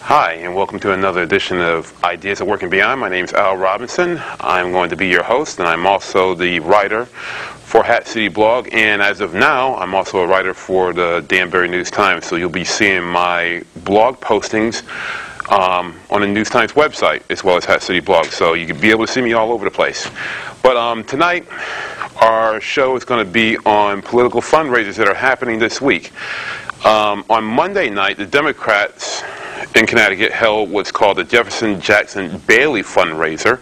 Hi, and welcome to another edition of Ideas at Work and Beyond. My name is Al Robinson. I'm going to be your host, and I'm also the writer for Hat City Blog, and as of now, I'm also a writer for the Danbury News-Times, so you'll be seeing my blog postings on the News-Times website, as well as Hat City Blog, so you can be able to see me all over the place. But tonight, our show is going to be on political fundraisers that are happening this week. On Monday night, the Democrats in Connecticut held what's called the Jefferson Jackson Bailey fundraiser,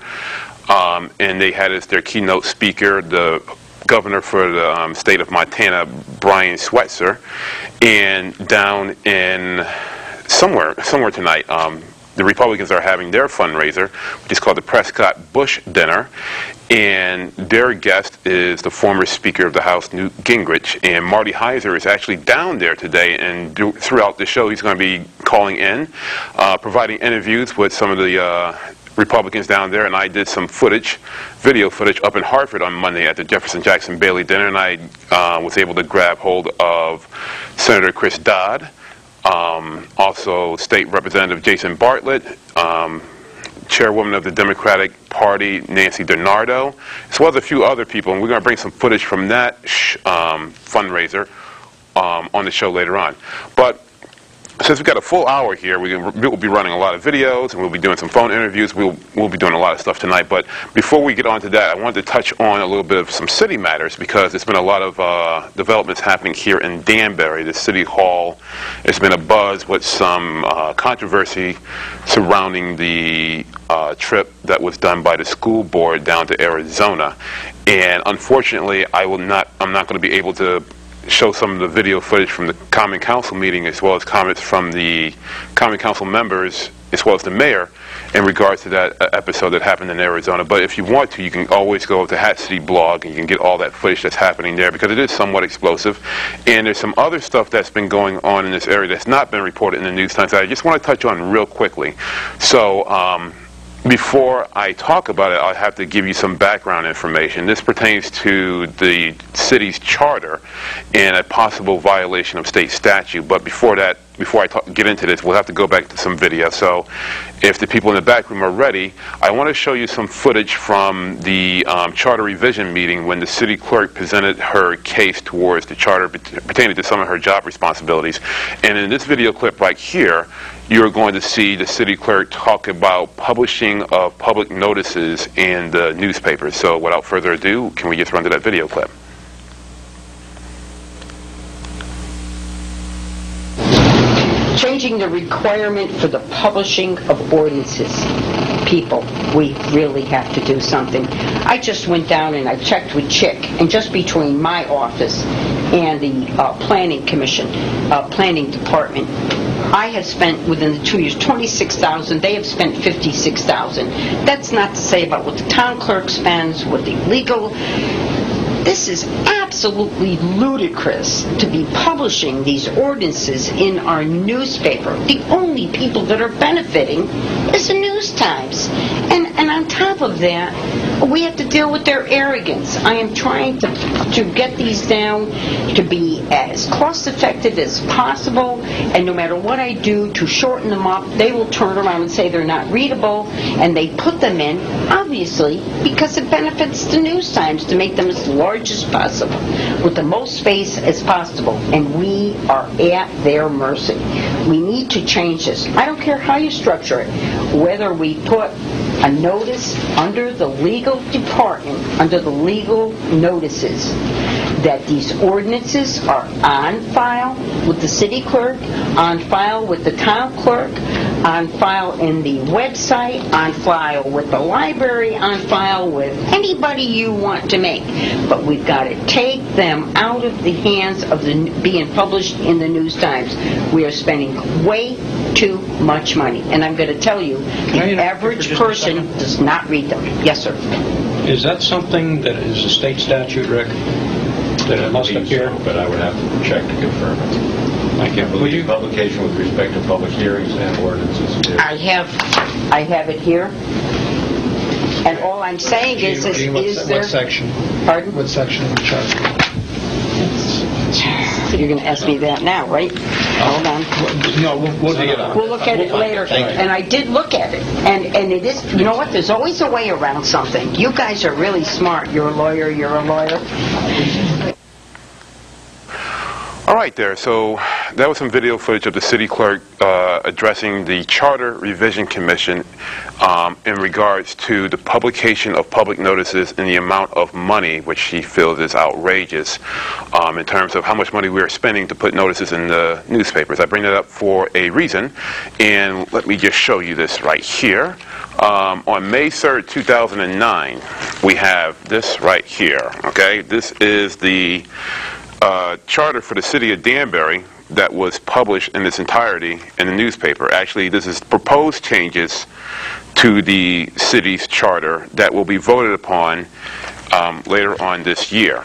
and they had as their keynote speaker the governor for the state of Montana, Brian Schweitzer, and down in somewhere tonight, the Republicans are having their fundraiser, which is called the Prescott-Bush Dinner, and their guest is the former Speaker of the House, Newt Gingrich, and Marty Heiser is actually down there today, and throughout the show he's going to be calling in, providing interviews with some of the Republicans down there, and I did some video footage up in Hartford on Monday at the Jefferson Jackson Bailey Dinner, and I was able to grab hold of Senator Chris Dodd, also State Representative Jason Bartlett, Chairwoman of the Democratic Party Nancy DiNardo, as well as a few other people, and we're going to bring some footage from that fundraiser on the show later on. But since we've got a full hour here, we'll be running a lot of videos, and we'll be doing some phone interviews. We'll be doing a lot of stuff tonight. But before we get on to that, I wanted to touch on a little bit of some city matters, because there's been a lot of developments happening here in Danbury. The City Hall has been abuzz with some controversy surrounding the trip that was done by the school board down to Arizona. And unfortunately, I'm not going to be able to show some of the video footage from the Common Council meeting, as well as comments from the Common Council members, as well as the mayor, in regards to that episode that happened in Arizona. But if you want to, you can always go to Hat City Blog, and you can get all that footage that's happening there, because it is somewhat explosive. And there's some other stuff that's been going on in this area that's not been reported in the News-Times that I just want to touch on real quickly. So, before I talk about it, I'll have to give you some background information. This pertains to the city's charter and a possible violation of state statute. But before that, before I get into this, we'll have to go back to some video. So if the people in the back room are ready, I want to show you some footage from the charter revision meeting when the city clerk presented her case towards the charter pertaining to some of her job responsibilities. And in this video clip right here, you're going to see the city clerk talk about publishing of public notices in the newspapers. So without further ado, can we just run to that video clip? Changing the requirement for the publishing of ordinances. People, we really have to do something. I just went down and I checked with Chick, and just between my office and the Planning Commission, Planning Department, I have spent, within the 2 years, $26,000. They have spent $56,000. That's not to say about what the town clerk spends, what the legal. This is absolutely ludicrous to be publishing these ordinances in our newspaper. The only people that are benefiting is the News-Times. And on top of that, we have to deal with their arrogance. I am trying to get these down to be as cost-effective as possible, and no matter what I do to shorten them up, they will turn around and say they're not readable, and they put them in, obviously, because it benefits the News-Times to make them as large as possible, with the most space as possible, and we are at their mercy. We need to change this. I don't care how you structure it, whether we put a notice under the legal department, under the legal notices, that these ordinances are on file with the city clerk, on file with the town clerk, on file in the website, on file with the library, on file with anybody you want to make. But we've got to take them out of the hands of being published in the News-Times. We are spending way too much money. And I'm going to tell you, the average person does not read them. Yes, sir. Is that something that is a state statute, Rick? That it must appear? So, but I would have to check to confirm it. I can't believe publication with respect to public hearings and ordinances. I have it here. And all I'm saying is there... What section? Pardon? What section of the charter? You're going to ask me that now, right? Hold on. No, we'll dig it up. We'll look at it later. And I did look at it. And it is, you know what, there's always a way around something. You guys are really smart. You're a lawyer, you're a lawyer. All right there, so that was some video footage of the city clerk addressing the Charter Revision Commission in regards to the publication of public notices and the amount of money which she feels is outrageous in terms of how much money we are spending to put notices in the newspapers. I bring that up for a reason, and let me just show you this right here. On May 3rd, 2009, we have this right here, okay? This is the charter for the city of Danbury that was published in its entirety in the newspaper. Actually, this is proposed changes to the city's charter that will be voted upon later on this year.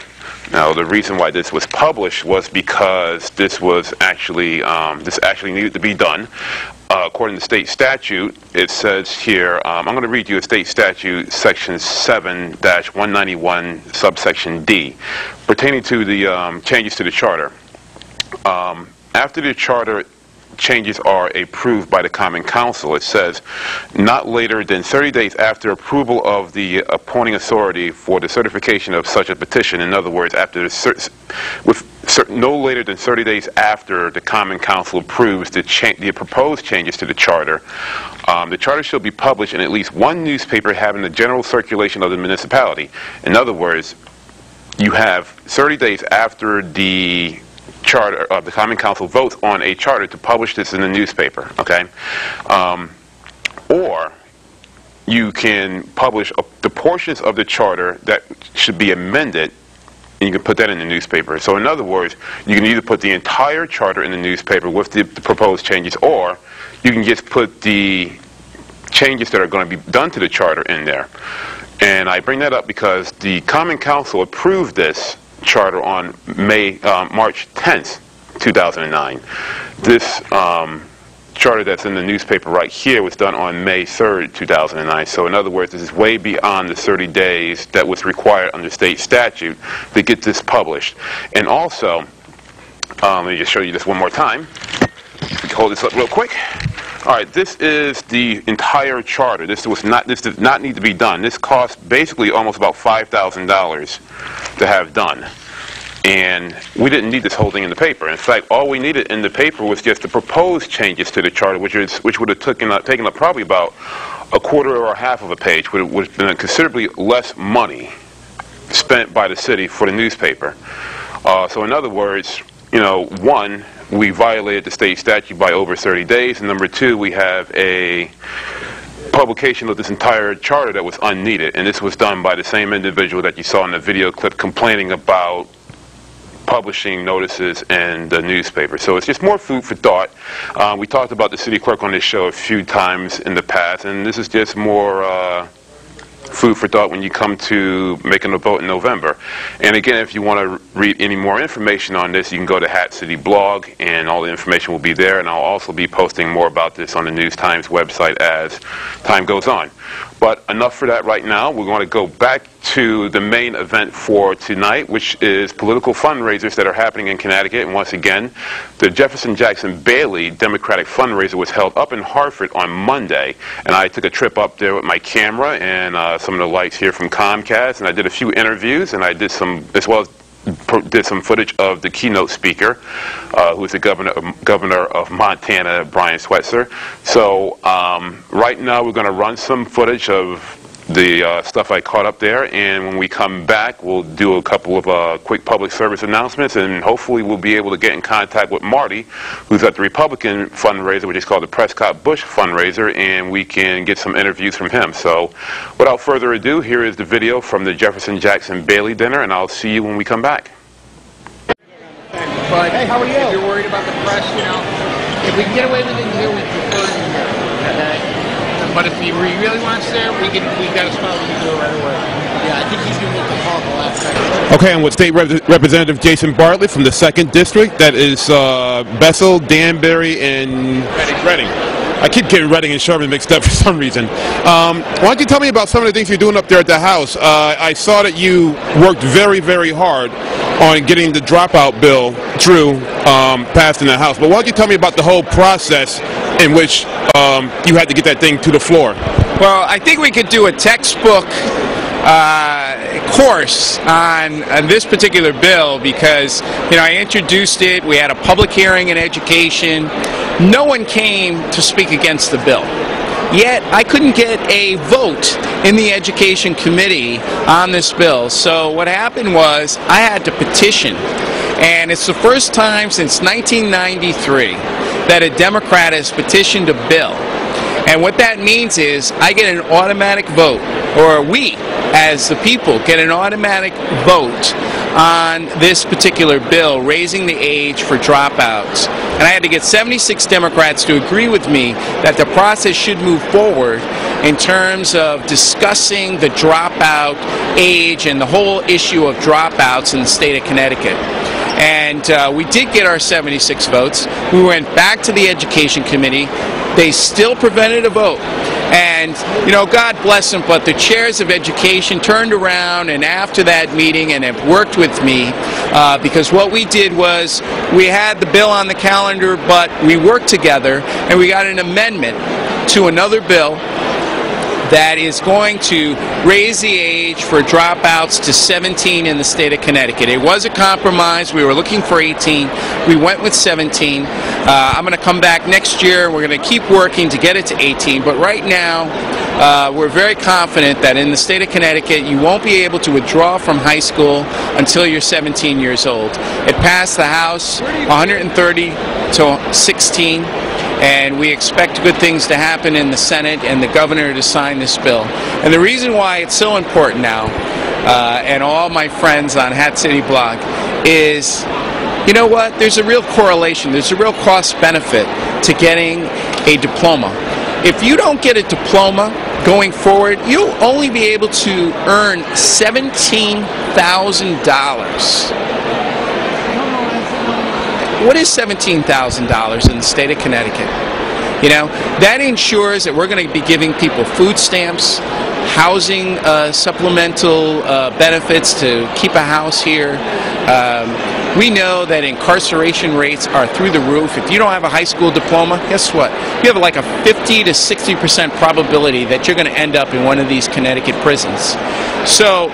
Now, the reason why this was published was because this was actually this actually needed to be done. According to state statute, it says here, I'm going to read you a state statute, section 7-191, subsection D, pertaining to the changes to the charter. After the charter changes are approved by the Common Council, it says, not later than 30 days after approval of the appointing authority for the certification of such a petition. In other words, after no later than 30 days after the Common Council approves the proposed changes to the charter, the charter shall be published in at least one newspaper having the general circulation of the municipality. In other words, you have 30 days after the charter of the Common Council votes on a charter to publish this in the newspaper, okay? Or you can publish the portions of the charter that should be amended, and you can put that in the newspaper. So in other words, you can either put the entire charter in the newspaper with the proposed changes, or you can just put the changes that are going to be done to the charter in there. And I bring that up because the Common Council approved this charter on March 10th, 2009. This charter that's in the newspaper right here was done on May 3rd, 2009. So in other words, this is way beyond the 30 days that was required under state statute to get this published. And also, let me just show you this one more time. Hold this up real quick. All right, this is the entire charter. This did not need to be done. This cost basically almost about $5,000 to have done. And we didn't need this whole thing in the paper. In fact, all we needed in the paper was just the proposed changes to the charter, which would have taken up probably about a quarter or a half of a page, would have been considerably less money spent by the city for the newspaper. So in other words, you know, one, we violated the state statute by over 30 days, and number two, we have a publication of this entire charter that was unneeded, and this was done by the same individual that you saw in the video clip complaining about publishing notices in the newspaper. So it's just more food for thought. We talked about the city clerk on this show a few times in the past, and this is just more food for thought when you come to making a vote in November. And again, if you want to read any more information on this, you can go to Hat City Blog, and all the information will be there, and I'll also be posting more about this on the News Times website as time goes on. But enough for that right now. We're going to go back to the main event for tonight, which is political fundraisers that are happening in Connecticut. And once again, the Jefferson Jackson Bailey Democratic fundraiser was held up in Hartford on Monday. And I took a trip up there with my camera and some of the lights here from Comcast. And I did a few interviews, and I did some, as well as did some footage of the keynote speaker, who is the governor of Montana, Brian Schweitzer. So right now we're going to run some footage of the stuff I caught up there, and when we come back, we'll do a couple of quick public service announcements, and hopefully we'll be able to get in contact with Marty, who's at the Republican fundraiser, which is called the Prescott Bush fundraiser, and we can get some interviews from him. So without further ado, here is the video from the Jefferson Jackson Bailey dinner, and I'll see you when we come back. But hey, how are you? If you're worried about the press, you know, if we can get away with it here, we prefer it here. Okay? But if he really wants there, we got a spot we can do it right away. Yeah, I think he's going to make the call the last second. Okay, I'm with State Representative Jason Bartlett from the 2nd District. That is Bethel, Danbury, and Reading. I keep getting Reading and Sherman mixed up for some reason. Why don't you tell me about some of the things you're doing up there at the House? I saw that you worked very, very hard on getting the dropout bill through, passed in the House. But why don't you tell me about the whole process in which you had to get that thing to the floor? Well, I think we could do a textbook course on this particular bill because, you know, I introduced it. We had a public hearing in education. No one came to speak against the bill. Yet, I couldn't get a vote in the Education Committee on this bill. So what happened was I had to petition. And it's the first time since 1993 that a Democrat has petitioned a bill. And what that means is I get an automatic vote, or we, as the people, get an automatic vote on this particular bill, raising the age for dropouts. And I had to get 76 Democrats to agree with me that the process should move forward in terms of discussing the dropout age and the whole issue of dropouts in the state of Connecticut. And we did get our 76 votes. We went back to the Education Committee. They still prevented a vote. And, you know, God bless them, but the chairs of education turned around and after that meeting and have worked with me because what we did was we had the bill on the calendar, but we worked together and we got an amendment to another bill that is going to raise the age for dropouts to 17 in the state of Connecticut. It was a compromise. We were looking for 18. We went with 17. I'm going to come back next year. We're going to keep working to get it to 18. But right now, we're very confident that in the state of Connecticut, you won't be able to withdraw from high school until you're 17 years old. It passed the House 130 to 16. And we expect good things to happen in the Senate and the governor to sign this bill. And the reason why it's so important now, and all my friends on Hat City Blog, is, you know what, there's a real correlation, there's a real cost benefit to getting a diploma. If you don't get a diploma going forward, you'll only be able to earn $17,000. What is $17,000 in the state of Connecticut? You know, that ensures that we're going to be giving people food stamps, housing supplemental benefits to keep a house here. We know that incarceration rates are through the roof. If you don't have a high school diploma, guess what? You have like a 50 to 60% probability that you're going to end up in one of these Connecticut prisons. So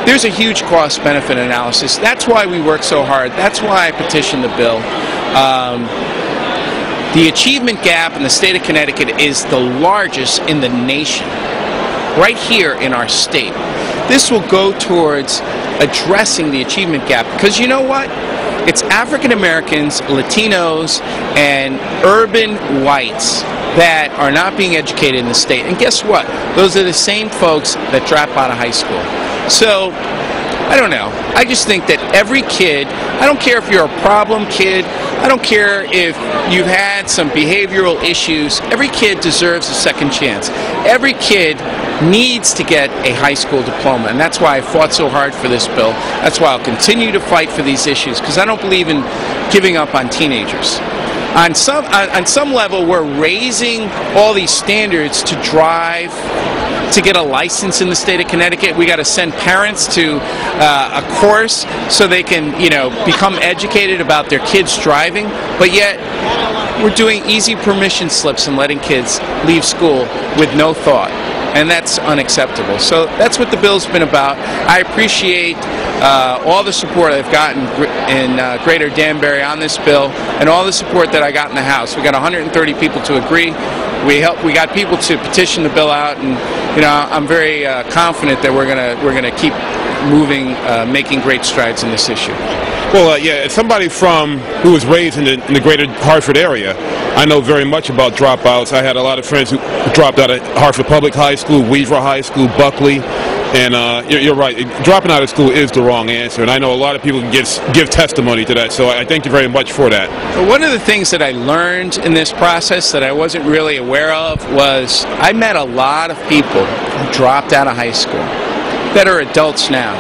there's a huge cost-benefit analysis. That's why we work so hard. That's why I petitioned the bill. The achievement gap in the state of Connecticut is the largest in the nation, right here in our state. This will go towards addressing the achievement gap because you know what? It's African Americans, Latinos, and urban whites that are not being educated in the state. And guess what? Those are the same folks that drop out of high school. So, I don't know. I just think that every kid, I don't care if you're a problem kid, I don't care if you've had some behavioral issues, every kid deserves a second chance. Every kid needs to get a high school diploma, and that's why I fought so hard for this bill. That's why I'll continue to fight for these issues, because I don't believe in giving up on teenagers. On some level, we're raising all these standards to drive, to get a license in the state of Connecticut. We got to send parents to a course so they can, you know, become educated about their kids driving. But yet, we're doing easy permission slips and letting kids leave school with no thought. And that's unacceptable. So that's what the bill's been about. I appreciate all the support I've gotten in Greater Danbury on this bill, and all the support that I got in the House. We got 130 people to agree. We got people to petition the bill out, and you know, I'm very confident that we're gonna keep moving, making great strides in this issue. Well, yeah, as somebody who was raised in the greater Hartford area, I know very much about dropouts. I had a lot of friends who dropped out of Hartford Public High School, Weaver High School, Buckley, and you're right. Dropping out of school is the wrong answer, and I know a lot of people can give testimony to that, so I thank you very much for that. One of the things that I learned in this process that I wasn't really aware of was I met a lot of people who dropped out of high school that are adults now.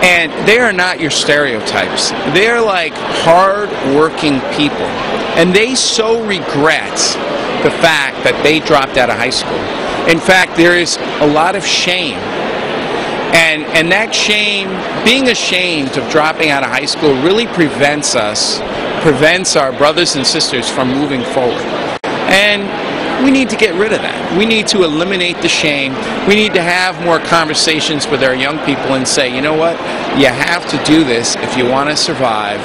And they are not your stereotypes. They're like hard-working people. And they so regret the fact that they dropped out of high school. In fact, there is a lot of shame. And that shame, being ashamed of dropping out of high school, really prevents our brothers and sisters from moving forward. And we need to get rid of that. We need to eliminate the shame. We need to have more conversations with our young people and say, you know what, you have to do this if you want to survive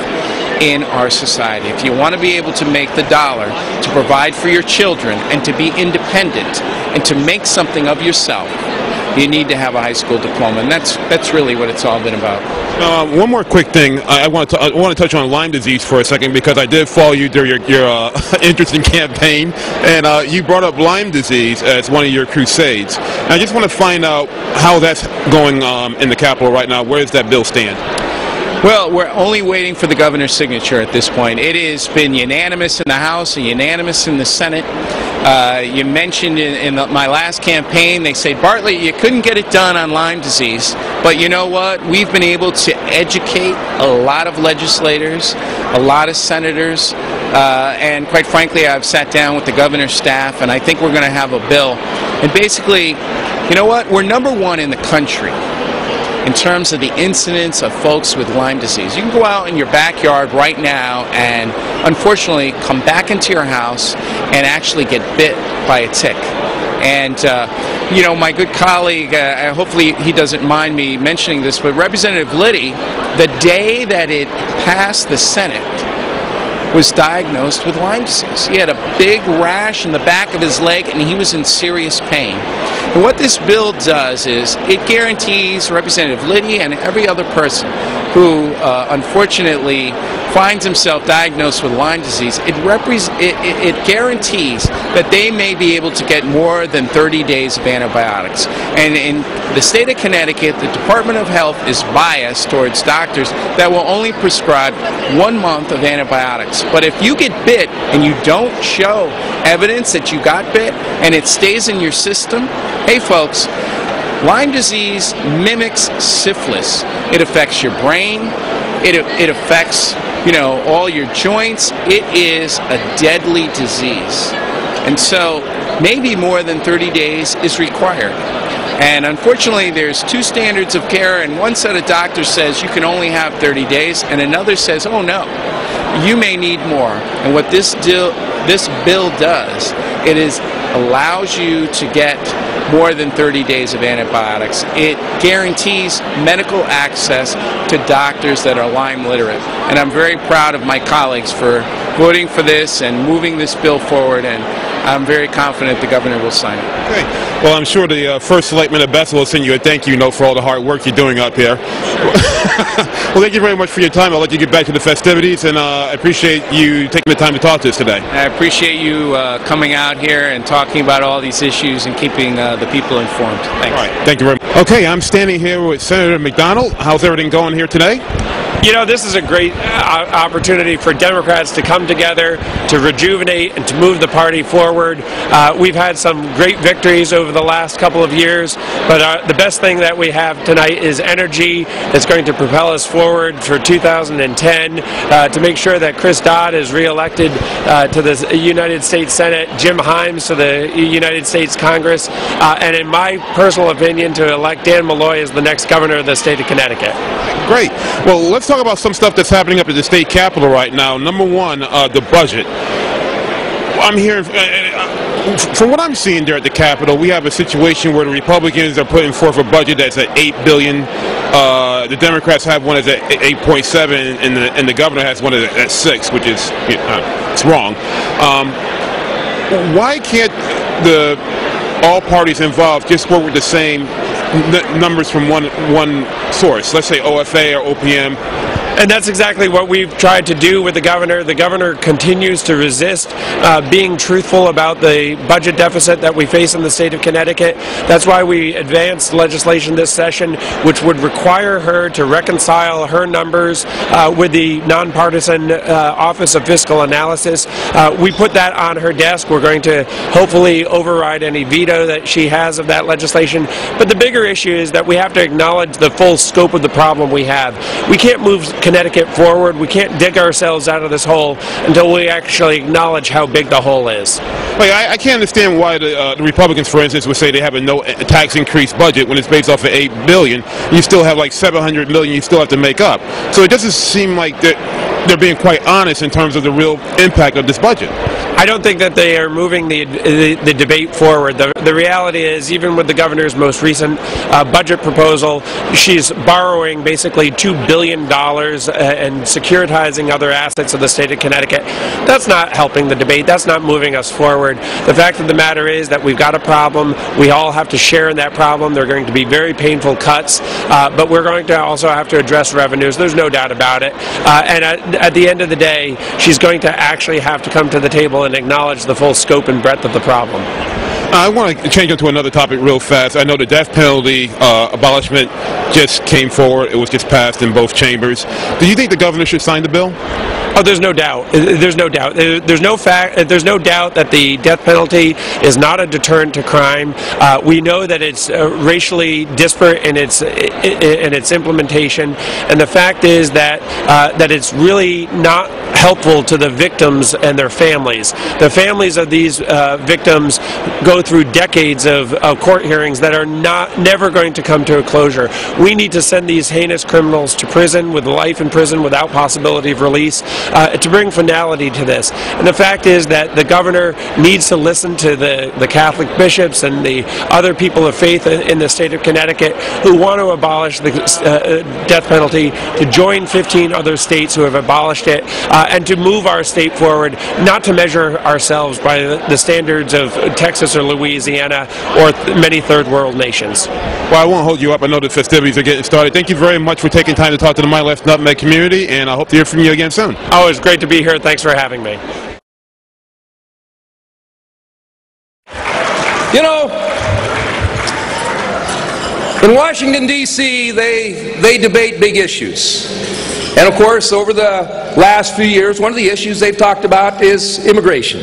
in our society. If you want to be able to make the dollar to provide for your children and to be independent and to make something of yourself, you need to have a high school diploma, and that's really what it's all been about. One more quick thing. I want to touch on Lyme disease for a second, because I did follow you during your interesting campaign, and you brought up Lyme disease as one of your crusades. And I just want to find out how that's going in the Capitol right now. Where does that bill stand? Well, we're only waiting for the governor's signature at this point. It has been unanimous in the House and unanimous in the Senate. You mentioned in my last campaign, they say, Bartley, you couldn't get it done on Lyme disease. But you know what? We've been able to educate a lot of legislators, a lot of senators, and quite frankly, I've sat down with the governor's staff, and I think we're going to have a bill. And basically, you know what? We're #1 in the country in terms of the incidence of folks with Lyme disease. You can go out in your backyard right now and unfortunately come back into your house and actually get bit by a tick. And, you know, my good colleague, hopefully he doesn't mind me mentioning this, but Representative Liddy, the day that it passed the Senate, was diagnosed with Lyme disease. He had a big rash in the back of his leg, and he was in serious pain. And what this bill does is it guarantees Representative Liddy and every other person who unfortunately finds himself diagnosed with Lyme disease, it guarantees that they may be able to get more than 30 days of antibiotics. And in the state of Connecticut, the Department of Health is biased towards doctors that will only prescribe 1 month of antibiotics. But if you get bit and you don't show evidence that you got bit and it stays in your system, hey folks, Lyme disease mimics syphilis. It affects your brain. It affects, you know, all your joints. It is a deadly disease. And so maybe more than 30 days is required. And unfortunately, there's 2 standards of care, and one set of doctors says you can only have 30 days, and another says, oh no, you may need more. And what this bill does, it allows you to get more than 30 days of antibiotics. It guarantees medical access to doctors that are Lyme literate. And I'm very proud of my colleagues for voting for this and moving this bill forward, and I'm very confident the governor will sign it. Okay. Well, I'm sure the First Selectman of Bethel will send you a thank you note for all the hard work you're doing up here. Well, thank you very much for your time. I'll let you get back to the festivities, and I appreciate you taking the time to talk to us today. I appreciate you coming out here and talking about all these issues and keeping the people informed. Thanks. All right. Thank you very much. Okay, I'm standing here with Senator McDonald. How's everything going here today? You know, this is a great opportunity for Democrats to come together, to rejuvenate, and to move the party forward. We've had some great victories over the last couple of years, but the best thing that we have tonight is energy that's going to propel us forward for 2010 to make sure that Chris Dodd is reelected to the United States Senate, Jim Himes to the United States Congress, and in my personal opinion, to elect Dan Malloy as the next governor of the state of Connecticut. Great. Well, let's talk about some stuff that's happening up at the state capitol right now. Number one, the budget. I'm hearing, from what I'm seeing there at the Capitol, we have a situation where the Republicans are putting forth a budget that's at $8 billion. The Democrats have one that's at 8.7, and the governor has one that's at 6, which is it's wrong. Why can't all parties involved just work with the same numbers from one source? Let's say OFA or OPM. And that's exactly what we've tried to do with the governor. The governor continues to resist being truthful about the budget deficit that we face in the state of Connecticut. That's why we advanced legislation this session, which would require her to reconcile her numbers with the nonpartisan Office of Fiscal Analysis. We put that on her desk. We're going to hopefully override any veto that she has of that legislation. But the bigger issue is that we have to acknowledge the full scope of the problem we have. We can't move Connecticut forward. We can't dig ourselves out of this hole until we actually acknowledge how big the hole is. Like, I can't understand why the Republicans, for instance, would say they have a no tax increase budget when it's based off of $8 billion. You still have like $700 million you still have to make up. So it doesn't seem like they're being quite honest in terms of the real impact of this budget. I don't think that they are moving the debate forward. The reality is, even with the governor's most recent budget proposal, she's borrowing basically $2 billion and securitizing other assets of the state of Connecticut. That's not helping the debate. That's not moving us forward. The fact of the matter is that we've got a problem. We all have to share in that problem. There are going to be very painful cuts, but we're going to also have to address revenues. There's no doubt about it. And at the end of the day, she's going to actually have to come to the table and acknowledge the full scope and breadth of the problem. I want to change into another topic real fast. I know the death penalty abolishment just came forward. It was just passed in both chambers. Do you think the governor should sign the bill? Oh, there's no doubt. There's no doubt. There's no doubt that the death penalty is not a deterrent to crime. We know that it's racially disparate in its implementation, and the fact is that that it's really not helpful to the victims and their families. The families of these victims go through decades of court hearings that are never going to come to a closure. We need to send these heinous criminals to prison with life in prison without possibility of release. To bring finality to this. And the fact is that the governor needs to listen to the Catholic bishops and the other people of faith in the state of Connecticut who want to abolish the death penalty, to join 15 other states who have abolished it, and to move our state forward, not to measure ourselves by the standards of Texas or Louisiana or many third world nations. Well, I won't hold you up. I know the festivities are getting started. Thank you very much for taking time to talk to the My Left Nutmeg community, and I hope to hear from you again soon. Oh, it's great to be here. Thanks for having me. You know, in Washington, D.C., they debate big issues. And of course, over the last few years, one of the issues they've talked about is immigration.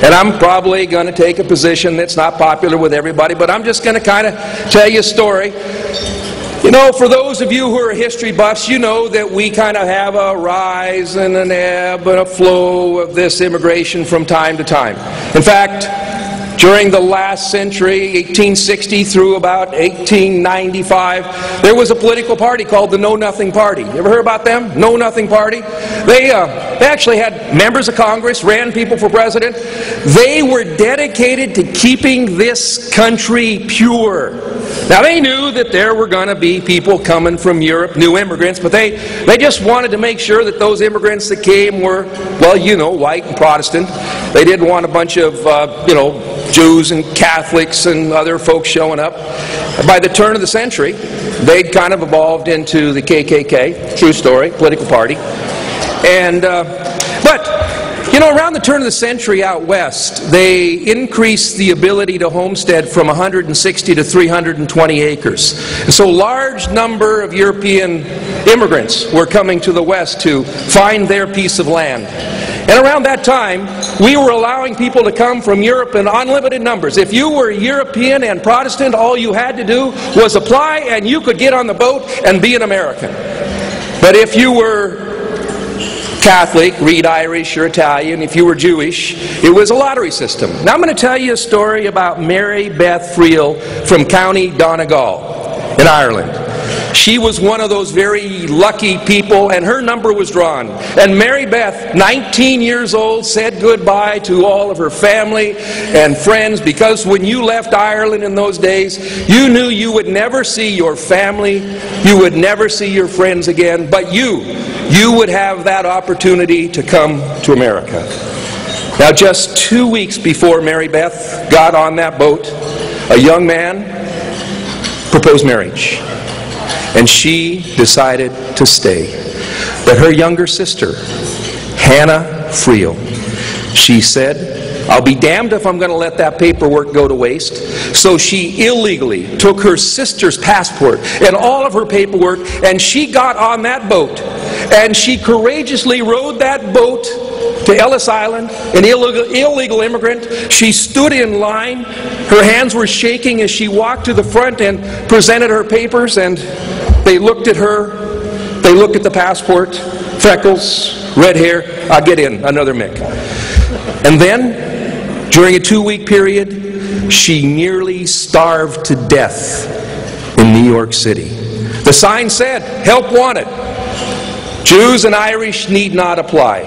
And I'm probably going to take a position that's not popular with everybody, but I'm just going to kind of tell you a story. You know, for those of you who are history buffs, you know that we kind of have a rise and an ebb and a flow of this immigration from time to time. In fact, during the last century, 1860 through about 1895, there was a political party called the Know Nothing Party. You ever heard about them? Know Nothing Party? They actually had members of Congress, ran people for president. They were dedicated to keeping this country pure. Now, they knew that there were going to be people coming from Europe, new immigrants, but they just wanted to make sure that those immigrants that came were, well, you know, white and Protestant. They didn't want a bunch of, you know, Jews and Catholics and other folks showing up. By the turn of the century, they'd kind of evolved into the KKK, true story, political party. And, but, you know, around the turn of the century out west, they increased the ability to homestead from 160 to 320 acres. And so a large number of European immigrants were coming to the west to find their piece of land. And around that time, we were allowing people to come from Europe in unlimited numbers. If you were European and Protestant, all you had to do was apply and you could get on the boat and be an American. But if you were Catholic, read Irish or Italian, if you were Jewish, it was a lottery system. Now I'm going to tell you a story about Mary Beth Friel from County Donegal in Ireland. She was one of those very lucky people, and her number was drawn. And Mary Beth, 19 years old, said goodbye to all of her family and friends, because when you left Ireland in those days, you knew you would never see your family, you would never see your friends again, but you would have that opportunity to come to America. Now, just 2 weeks before Mary Beth got on that boat, a young man proposed marriage. And she decided to stay. But her younger sister, Hannah Friel, she said, I'll be damned if I'm going to let that paperwork go to waste. So she illegally took her sister's passport and all of her paperwork, and she got on that boat. And she courageously rowed that boat to Ellis Island, an illegal immigrant. She stood in line. Her hands were shaking as she walked to the front and presented her papers, and they looked at her They look at the passport, freckles, red hair, I'll get in, another Mick. And then, during a 2-week period, she nearly starved to death in New York City. The sign said, "Help wanted. Jews and Irish need not apply."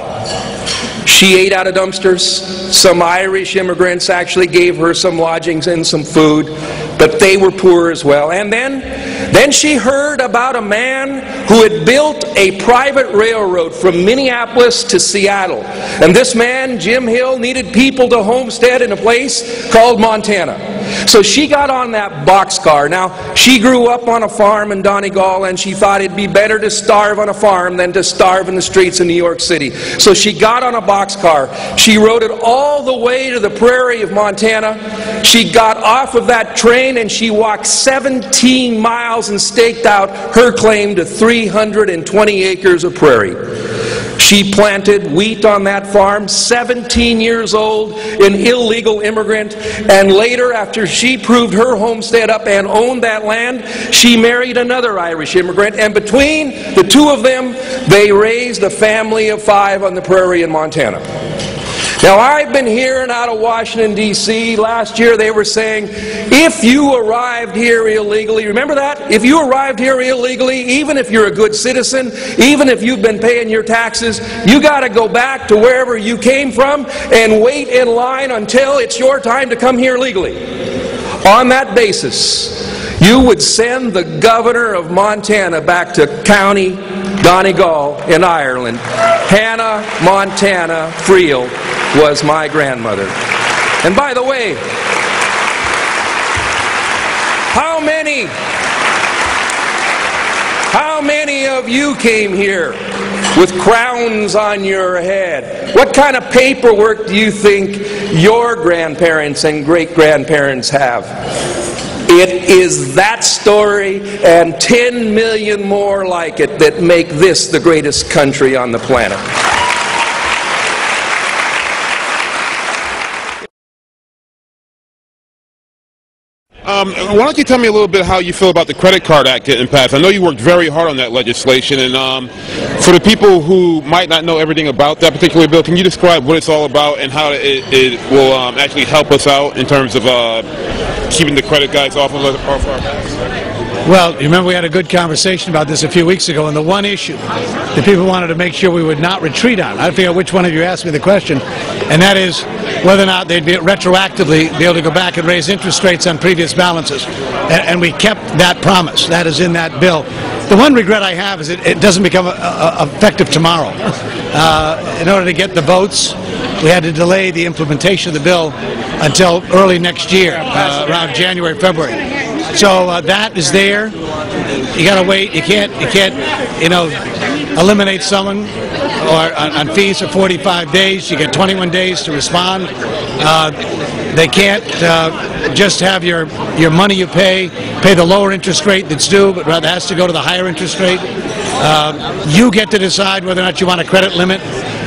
She ate out of dumpsters. Some Irish immigrants actually gave her some lodgings and some food, but they were poor as well. And then she heard about a man who had built a private railroad from Minneapolis to Seattle. And this man, Jim Hill, needed people to homestead in a place called Montana. So she got on that boxcar. Now, she grew up on a farm in Donegal, and she thought it'd be better to starve on a farm than to starve in the streets of New York City. So she got on a boxcar. She rode it all the way to the prairie of Montana. She got off of that train and she walked 17 miles and staked out her claim to 320 acres of prairie. She planted wheat on that farm, 17 years old, an illegal immigrant, and later, after she proved her homestead up and owned that land, she married another Irish immigrant, and between the two of them, they raised a family of 5 on the prairie in Montana. Now, I've been hearing out of Washington, D.C., last year they were saying, if you arrived here illegally, remember that? If you arrived here illegally, even if you're a good citizen, even if you've been paying your taxes, you got to go back to wherever you came from and wait in line until it's your time to come here legally. On that basis, you would send the governor of Montana back to County Donegal in Ireland. Hannah Montana Friel was my grandmother. And by the way, how many of you came here with crowns on your head? What kind of paperwork do you think your grandparents and great-grandparents have? It is that story and 10 million more like it that make this the greatest country on the planet. Why don't you tell me a little bit how you feel about the Credit Card Act getting passed? I know you worked very hard on that legislation, and for the people who might not know everything about that particular bill, can you describe what it's all about and how it will actually help us out in terms of keeping the credit guys off our backs? Well, you remember we had a good conversation about this a few weeks ago, and the one issue that people wanted to make sure we would not retreat on, I forget which one of you asked me the question, and that is whether or not they'd be retroactively be able to go back and raise interest rates on previous balances. And we kept that promise. That is in that bill. The one regret I have is it doesn't become effective tomorrow. In order to get the votes, we had to delay the implementation of the bill until early next year, around January, February. So that is there. You got to wait. You can't, eliminate someone or on fees for 45 days. You get 21 days to respond. They can't just have your money you pay the lower interest rate that's due, but rather has to go to the higher interest rate. You get to decide whether or not you want a credit limit.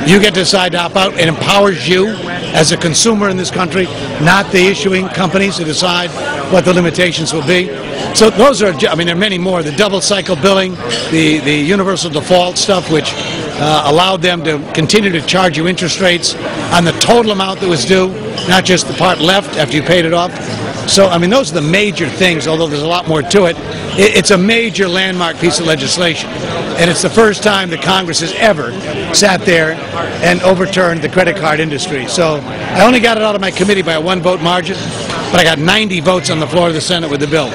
You get to decide to opt out. It empowers you as a consumer in this country, not the issuing companies, to decide what the limitations will be. So those are, there are many more. The double cycle billing, the universal default stuff, which allowed them to continue to charge you interest rates on the total amount that was due, not just the part left after you paid it off. So, those are the major things, although there's a lot more to it. It's a major landmark piece of legislation. And it's the first time that Congress has ever sat there and overturned the credit card industry. So I only got it out of my committee by a 1-vote margin, but I got 90 votes on the floor of the Senate with the bill.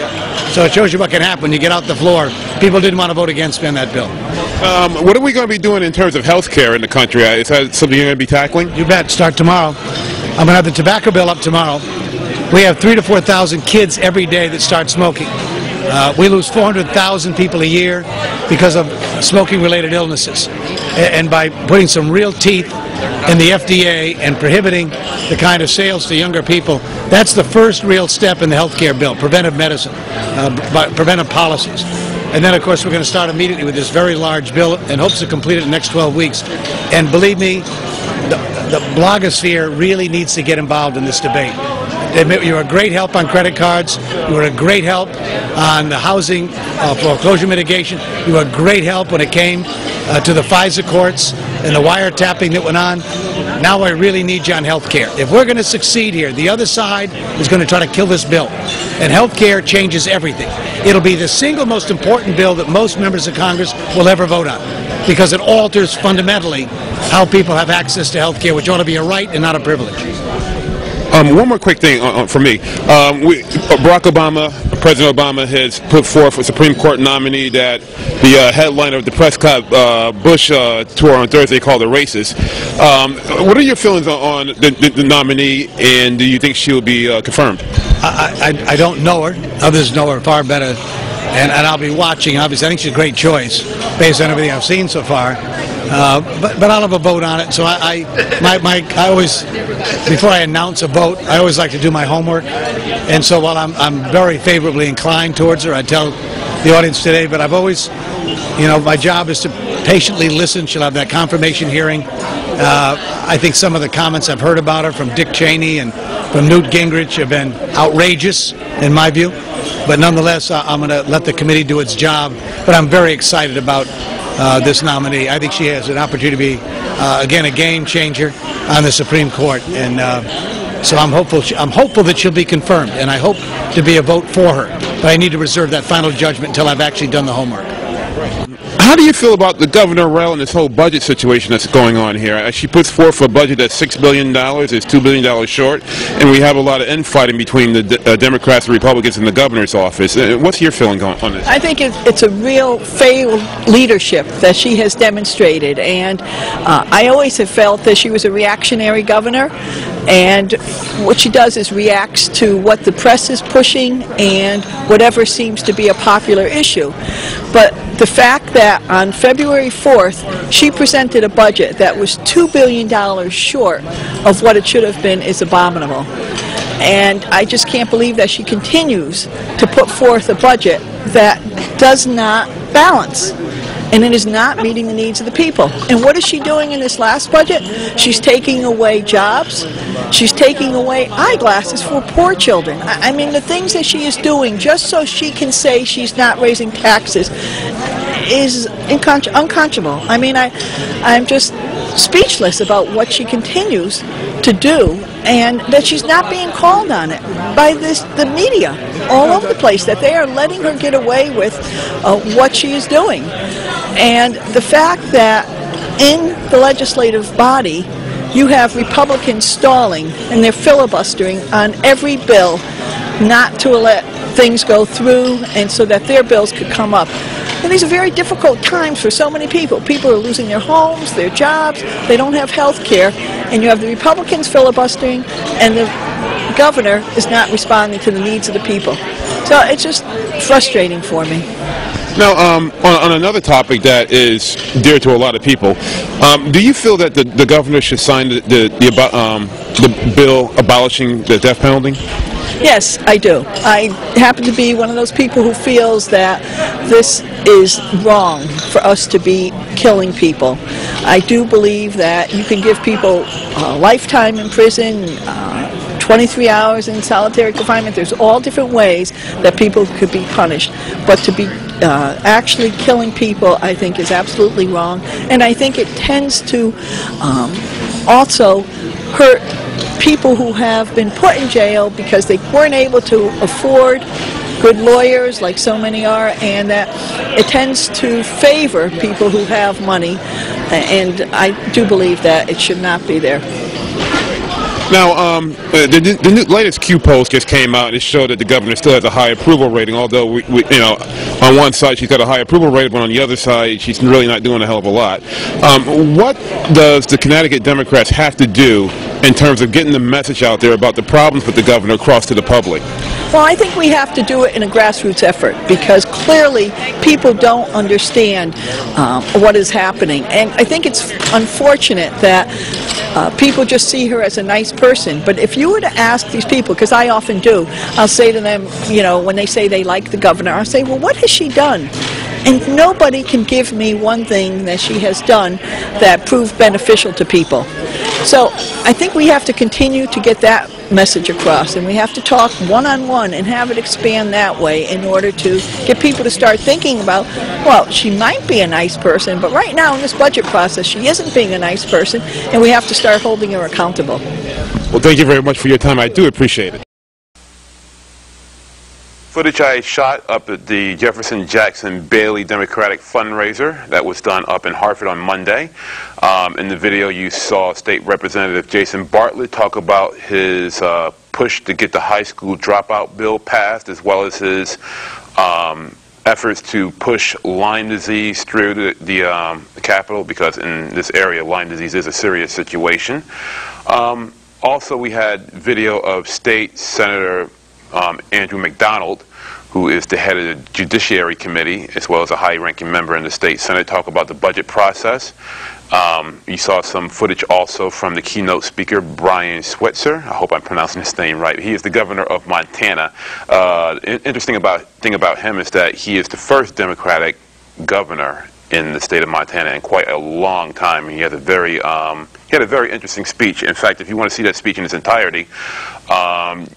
So it shows you what can happen when you get out the floor. People didn't want to vote against me on that bill. What are we going to be doing in terms of health care in the country? Is that something you're going to be tackling? You bet. Start tomorrow. I'm going to have the tobacco bill up tomorrow. We have 3,000 to 4,000 kids every day that start smoking. We lose 400,000 people a year because of smoking-related illnesses. And by putting some real teeth in the FDA and prohibiting the kind of sales to younger people, that's the first real step in the health care bill, preventive medicine, preventive policies. And then, of course, we're going to start immediately with this very large bill in hopes to complete it in the next 12 weeks. And believe me, the blogosphere really needs to get involved in this debate. You were a great help on credit cards. You were a great help on the housing foreclosure mitigation. You were a great help when it came to the FISA courts and the wiretapping that went on. Now I really need you on health care. If we're going to succeed here, the other side is going to try to kill this bill. And health care changes everything. It'll be the single most important bill that most members of Congress will ever vote on, because it alters fundamentally how people have access to health care, which ought to be a right and not a privilege. One more quick thing for me. Barack Obama, President Obama, has put forth a Supreme Court nominee that the headliner of the Prescott Bush tour on Thursday called a racist. What are your feelings on the nominee, and do you think she will be confirmed? I don't know her. Others know her far better, and I'll be watching. Obviously, I think she's a great choice based on everything I've seen so far. But I'll have a vote on it. So I always, before I announce a vote, I always like to do my homework. And so while I'm very favorably inclined towards her, I tell the audience today, but I've always, my job is to patiently listen. She'll have that confirmation hearing. I think some of the comments I've heard about her from Dick Cheney and from Newt Gingrich have been outrageous, in my view. But nonetheless, I'm going to let the committee do its job. But I'm very excited about this nominee. I think she has an opportunity to be, again, a game changer on the Supreme Court. And so I'm hopeful that she'll be confirmed, and I hope to be a vote for her. But I need to reserve that final judgment until I've actually done the homework. How do you feel about the Governor Rell and this whole budget situation that's going on here? She puts forth a budget that's $6 billion, is $2 billion short, and we have a lot of infighting between the Democrats and Republicans in the governor's office. What's your feeling on this? I think it's a real failed leadership that she has demonstrated, and I always have felt that she was a reactionary governor, and what she does is reacts to what the press is pushing and whatever seems to be a popular issue. But the fact that on February 4th she presented a budget that was $2 billion short of what it should have been is abominable. And I just can't believe that she continues to put forth a budget that does not balance. And it is not meeting the needs of the people. And what is she doing in this last budget? She's taking away jobs. She's taking away eyeglasses for poor children. I mean, the things that she is doing just so she can say she's not raising taxes is unconscionable. I mean, I'm just speechless about what she continues to do, and that she's not being called on it by the media all over the place, that they are letting her get away with what she is doing. And the fact that in the legislative body you have Republicans stalling and they're filibustering on every bill not to let things go through and so that their bills could come up. And these are very difficult times for so many people. People are losing their homes, their jobs, they don't have health care, and you have the Republicans filibustering and the governor is not responding to the needs of the people. So it's just frustrating for me. Now, on another topic that is dear to a lot of people, do you feel that the governor should sign the bill abolishing the death penalty? Yes, I do. I happen to be one of those people who feels that this is wrong for us to be killing people. I do believe that you can give people a lifetime in prison, 23 hours in solitary confinement. There's all different ways that people could be punished. But to be actually killing people, I think, is absolutely wrong. And I think it tends to also hurt people who have been put in jail because they weren't able to afford good lawyers, like so many are, and that it tends to favor people who have money, and I do believe that it should not be there. Now, the latest Q poll just came out, and it showed that the governor still has a high approval rating, although, on one side she's got a high approval rating, but on the other side she's really not doing a hell of a lot. What does the Connecticut Democrats have to do in terms of getting the message out there about the problems with the governor across to the public? Well, I think we have to do it in a grassroots effort because clearly people don't understand what is happening. And I think it's unfortunate that people just see her as a nice person. But if you were to ask these people, because I often do, I'll say to them, when they say they like the governor, I'll say, well, what has she done? And nobody can give me one thing that she has done that proved beneficial to people. So I think we have to continue to get that message across, and we have to talk one-on-one and have it expand that way in order to get people to start thinking about, well, she might be a nice person, but right now in this budget process she isn't being a nice person, and we have to start holding her accountable. Well, thank you very much for your time. I do appreciate it. Footage I shot up at the Jefferson Jackson Bailey Democratic fundraiser that was done up in Hartford on Monday. In the video you saw State Representative Jason Bartlett talk about his push to get the high school dropout bill passed, as well as his efforts to push Lyme disease through the Capitol, because in this area Lyme disease is a serious situation. Also, we had video of State Senator Andrew McDonald, who is the head of the Judiciary Committee, as well as a high-ranking member in the State Senate, talk about the budget process. You saw some footage also from the keynote speaker, Brian Schweitzer. I hope I'm pronouncing his name right. He is the governor of Montana. Interesting thing about him is that he is the first Democratic governor in the state of Montana in quite a long time. He had a very interesting speech. In fact, if you want to see that speech in its entirety,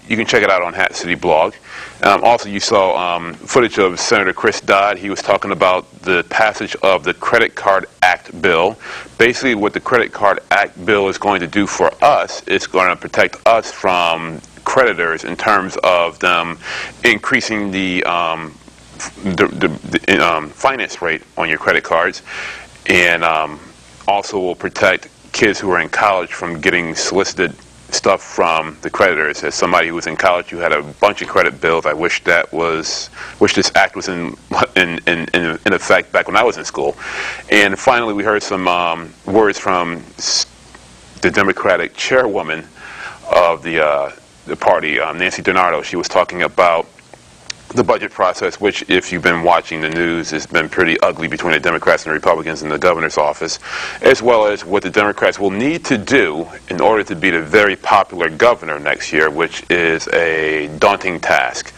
you can check it out on Hat City Blog. Also, you saw footage of Senator Chris Dodd. He was talking about the passage of the Credit Card Act bill. Basically, what the Credit Card Act bill is going to do for us, it's going to protect us from creditors in terms of them increasing the finance rate on your credit cards, and also will protect kids who are in college from getting solicited stuff from the creditors. As somebody who was in college who had a bunch of credit bills, I wish this act was in effect back when I was in school. And finally, we heard some words from the Democratic chairwoman of the party, Nancy DiNardo. She was talking about the budget process, which, if you've been watching the news, has been pretty ugly between the Democrats and the Republicans in the governor's office, as well as what the Democrats will need to do in order to beat a very popular governor next year, which is a daunting task.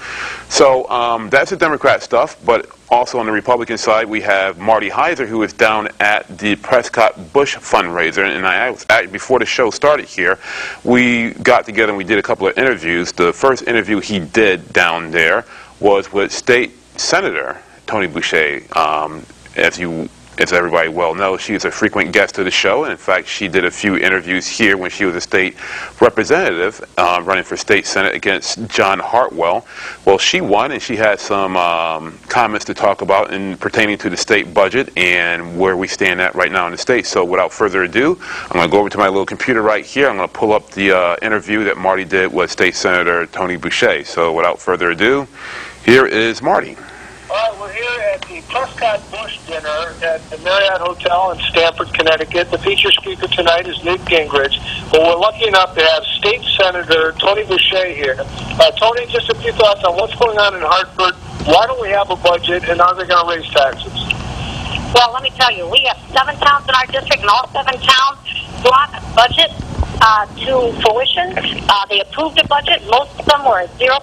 So that's the Democrat stuff, but also on the Republican side, we have Marty Heiser, who is down at the Prescott Bush fundraiser. And before the show started here, we got together and we did a couple of interviews. The first interview he did down there was with State Senator Tony Boucher. As everybody well knows, she is a frequent guest to the show. And in fact, she did a few interviews here when she was a state representative running for state senate against John Hartwell. Well, she won, and she had some comments to talk about pertaining to the state budget and where we stand at right now in the state. So without further ado, I'm going to go over to my little computer right here. I'm going to pull up the interview that Marty did with State Senator Tony Boucher. So without further ado, here is Marty. All right, we're here at the Prescott Bush dinner at the Marriott Hotel in Stamford, Connecticut. The feature speaker tonight is Newt Gingrich, but we're lucky enough to have State Senator Tony Boucher here. Tony, just a few thoughts on what's going on in Hartford. Why don't we have a budget, and are they going to raise taxes? Well, let me tell you, we have 7 towns in our district, and all 7 towns brought a budget to fruition. They approved a budget. Most of them were a 0%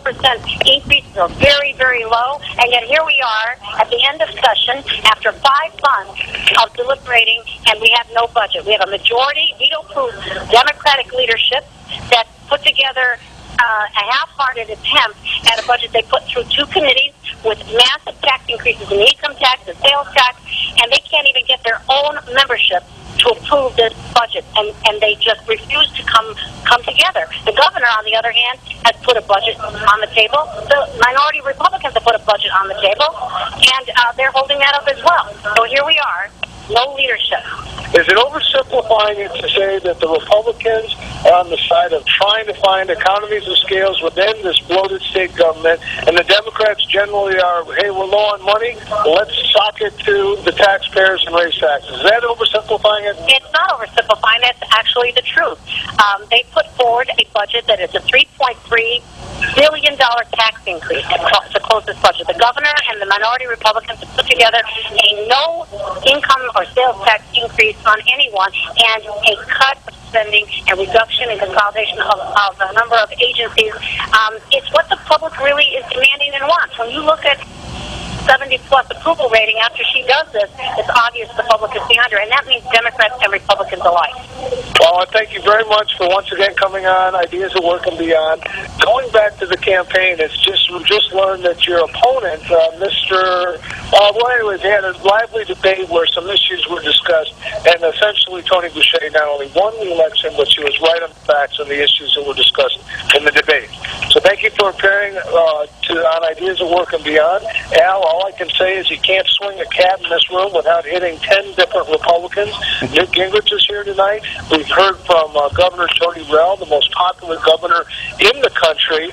increase, or very, very low. And yet here we are at the end of session after 5 months of deliberating, and we have no budget. We have a majority, veto-proof Democratic leadership that put together a half-hearted attempt at a budget they put through 2 committees with massive tax increases in the income tax, the sales tax, and they can't even get their own membership to approve this budget, and they just refuse to come together. The governor, on the other hand, has put a budget on the table. The minority Republicans have put a budget on the table, and they're holding that up as well. So here we are, no leadership. Is it oversimplifying it to say that the Republicans are on the side of trying to find economies of scales within this bloated state government, and the Democrats generally are, hey, we're low on money, let's sock it to the taxpayers and raise taxes? Is that oversimplifying it? It's not oversimplifying. It's actually the truth. They put forward a budget that is a $3.3 billion tax increase to close this budget. The governor and the minority Republicans have put together a no income or sales tax increase on anyone, and a cut of spending and reduction and consolidation of a number of agencies. It's what the public really is demanding and wants. When you look at 70-plus approval rating after she does this, it's obvious the public is behind her, and that means Democrats and Republicans alike. Well, I thank you very much for once again coming on Ideas at Work and Beyond. Going back to the campaign, we just learned that your opponent, anyways, they had a lively debate where some issues were discussed, and essentially Tony Boucher not only won the election, but she was right on the facts on the issues that were discussed in the debate. So thank you for appearing on Ideas at Work and Beyond. Al, all I can say is you can't swing a cat in this room without hitting 10 different Republicans. Newt Gingrich is here tonight. We've heard from Governor Jody Rell, the most popular governor in the country.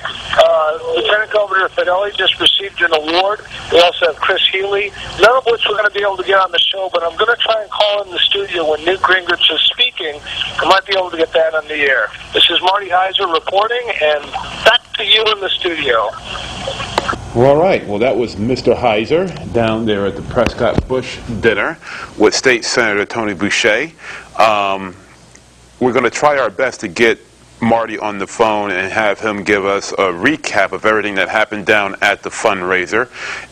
Lieutenant Governor Fedeli just received an award. We also have Chris Healy, none of which we're going to be able to get on the show, but I'm going to try and call in the studio when Newt Gingrich is speaking. I might be able to get that on the air. This is Marty Heiser reporting, and back to you in the studio. Well, all right. Well, that was Mr. Heiser down there at the Prescott-Bush dinner with State Senator Tony Boucher. We're going to try our best to get Marty on the phone and have him give us a recap of everything that happened down at the fundraiser.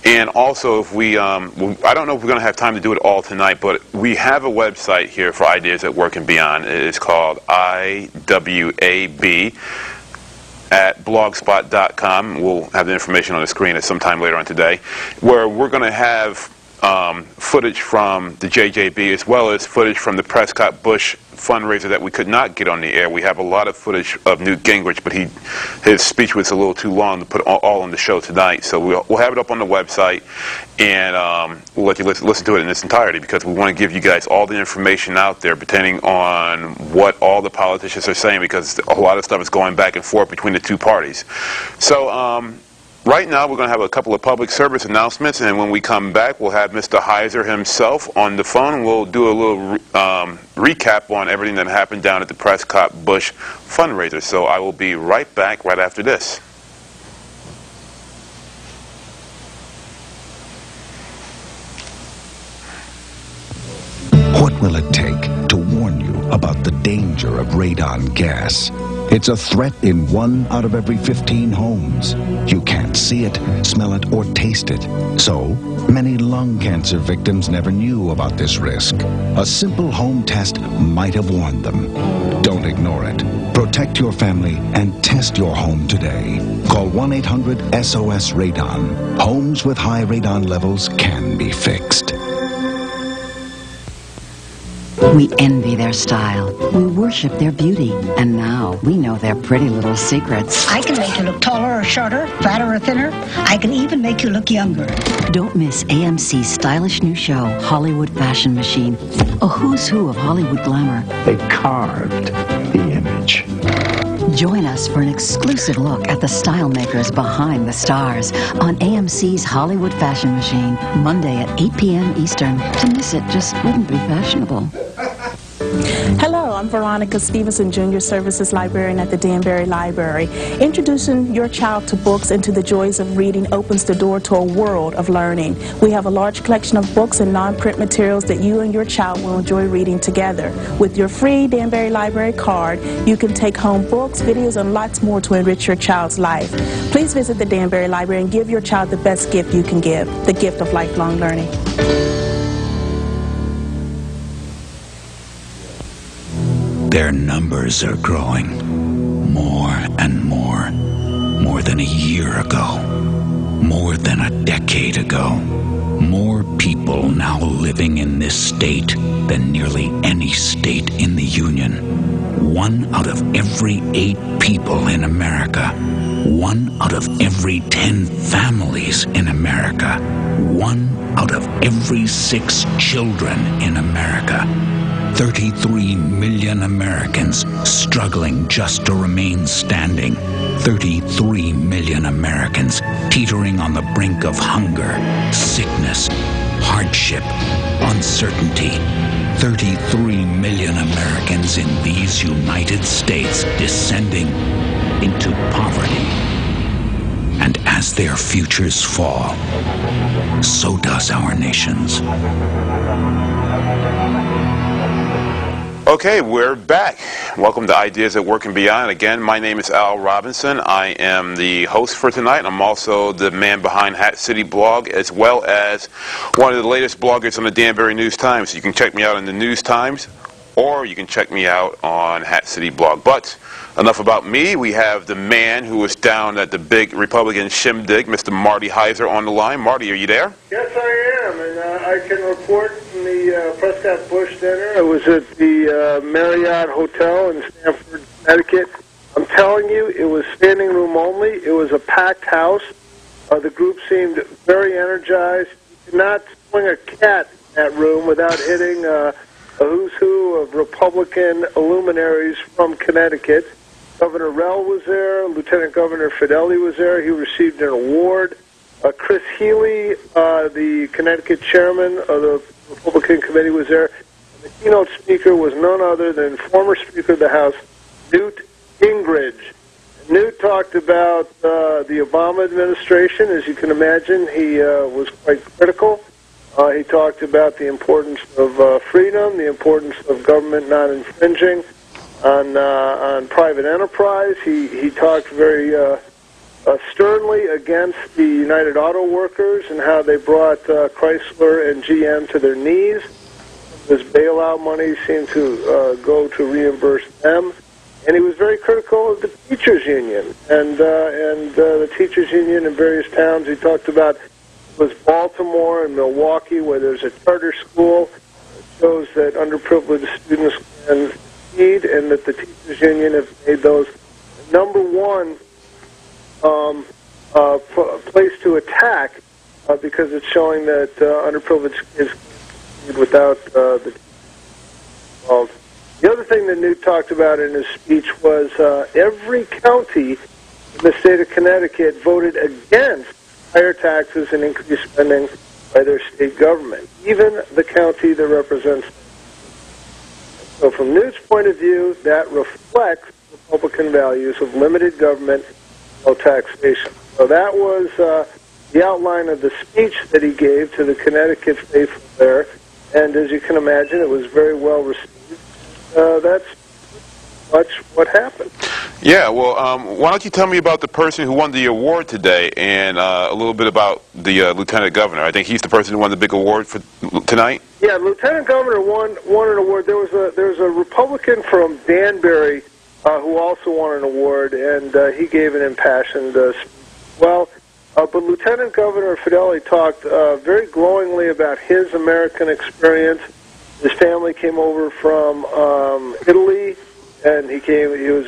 And also, if we, I don't know if we're going to have time to do it all tonight, but we have a website here for Ideas at Work and Beyond. It's called IWAB at blogspot.com. We'll have the information on the screen at some time later on today, where we're going to have footage from the JJB as well as footage from the Prescott-Bush fundraiser that we could not get on the air. We have a lot of footage of Newt Gingrich, but his speech was a little too long to put all on the show tonight. So we'll have it up on the website, and we'll let you listen to it in its entirety, because we want to give you guys all the information out there pertaining on what all the politicians are saying, because a lot of stuff is going back and forth between the two parties. So right now, we're going to have a couple of public service announcements, and when we come back, we'll have Mr. Heiser himself on the phone, and we'll do a little recap on everything that happened down at the Prescott-Bush fundraiser. So I will be right back right after this. What will it take to warn you about the danger of radon gas? It's a threat in 1 out of every 15 homes. You can't see it, smell it, or taste it. So, many lung cancer victims never knew about this risk. A simple home test might have warned them. Don't ignore it. Protect your family and test your home today. Call 1-800-SOS-RADON. Homes with high radon levels can be fixed. We envy their style. We worship their beauty. And now we know their pretty little secrets. I can make you look taller or shorter, fatter or thinner. I can even make you look younger. Don't miss AMC's stylish new show, Hollywood Fashion Machine. A who's who of Hollywood glamour. They carved the image. Join us for an exclusive look at the style makers behind the stars on AMC's Hollywood Fashion Machine, Monday at 8 p.m. Eastern. To miss it just wouldn't be fashionable. Hello, I'm Veronica Stevenson, Junior Services Librarian at the Danbury Library. Introducing your child to books and to the joys of reading opens the door to a world of learning. We have a large collection of books and non-print materials that you and your child will enjoy reading together. With your free Danbury Library card, you can take home books, videos, and lots more to enrich your child's life. Please visit the Danbury Library and give your child the best gift you can give, the gift of lifelong learning. Their numbers are growing. More and more. More than a year ago. More than a decade ago. More people now living in this state than nearly any state in the Union. 1 out of every 8 people in America. 1 out of every 10 families in America. 1 out of every 6 children in America. 33 million Americans struggling just to remain standing. 33 million Americans teetering on the brink of hunger, sickness, hardship, uncertainty. 33 million Americans in these United States descending into poverty. And as their futures fall, so does our nation's. Okay, we're back. Welcome to Ideas at Work and Beyond. Again, my name is Al Robinson. I am the host for tonight. I'm also the man behind Hat City Blog, as well as one of the latest bloggers on the Danbury News Times. You can check me out in the News Times, or you can check me out on Hat City Blog. But enough about me. We have the man who was down at the big Republican shindig, Mr. Marty Heiser, on the line. Marty, are you there? Yes, I am, and I can report from the Prescott Bush dinner. I was at the Marriott Hotel in Stamford, Connecticut. I'm telling you, it was standing room only. It was a packed house. The group seemed very energized. You could not swing a cat in that room without hitting a who's who of Republican luminaries from Connecticut. Governor Rell was there. Lieutenant Governor Fedeli was there. He received an award. Chris Healy, the Connecticut chairman of the Republican committee, was there. And the keynote speaker was none other than former Speaker of the House, Newt Gingrich. And Newt talked about the Obama administration. As you can imagine, he was quite critical. He talked about the importance of freedom, the importance of government not infringing on private enterprise. He talked very sternly against the United Auto Workers and how they brought Chrysler and GM to their knees. This bailout money seemed to go to reimburse them. And he was very critical of the teachers' union and the teachers' union in various towns. He talked about was Baltimore and Milwaukee, where there's a charter school that shows that underprivileged students can succeed, and that the teachers' union have made those number one place to attack because it's showing that underprivileged kids can succeed without the teachers involved. The other thing that Newt talked about in his speech was every county in the state of Connecticut voted against higher taxes and increased spending by their state government, even the county that represents them. So from Newt's point of view, that reflects Republican values of limited government, no taxation. So that was the outline of the speech that he gave to the Connecticut faithful there, and as you can imagine, it was very well received. That's much what happened. Yeah, well, why don't you tell me about the person who won the award today and a little bit about the Lieutenant Governor. I think he's the person who won the big award for tonight. Yeah, Lieutenant Governor won an award. There was a Republican from Danbury who also won an award, and he gave an impassioned speech. Well, but Lieutenant Governor Fedeli talked very glowingly about his American experience. His family came over from Italy, and he was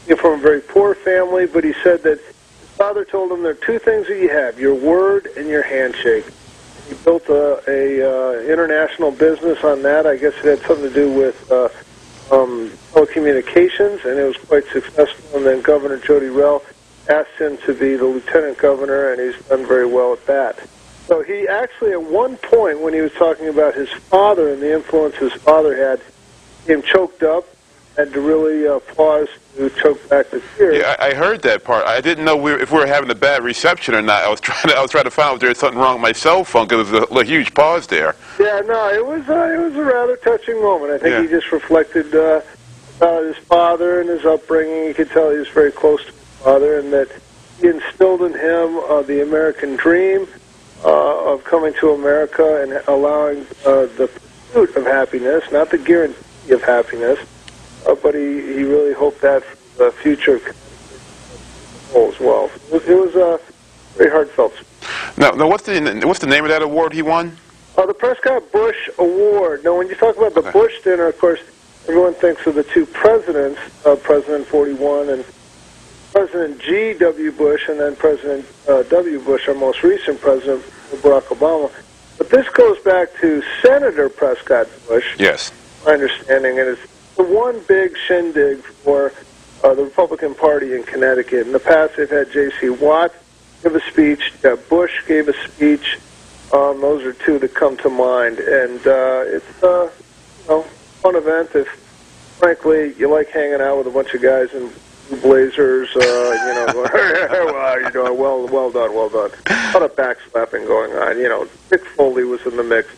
came from a very poor family, but he said that his father told him there are two things that you have: your word and your handshake. He built a international business on that. I guess it had something to do with telecommunications, and it was quite successful. And then Governor Jody Rell asked him to be the lieutenant governor, and he's done very well at that. So he actually, at one point, when he was talking about his father and the influence his father had, became choked up, had to really pause to choke back the tears. Yeah, I heard that part. I didn't know if we were having a bad reception or not. I was trying to find out if there was something wrong with my cell phone because there was a huge pause there. Yeah, no, it was a rather touching moment. I think he just reflected about his father and his upbringing. You could tell he was very close to his father, and that he instilled in him the American dream of coming to America and allowing the pursuit of happiness, not the guarantee of happiness, but he really hoped that for the future as well. It was a very heartfelt speech. Now, what's the name of that award he won? The Prescott Bush Award. Now, when you talk about the Bush dinner, of course, everyone thinks of the two presidents, President 41 and President G.W. Bush, and then President W. Bush, our most recent president, Barack Obama. But this goes back to Senator Prescott Bush. Yes. My understanding, and it's the one big shindig for the Republican Party in Connecticut. In the past, they've had J.C. Watt give a speech, Bush gave a speech. Those are two that come to mind, and it's a fun event. If frankly you like hanging out with a bunch of guys in blue blazers, well done. A lot of backslapping going on. Mick Foley was in the mix.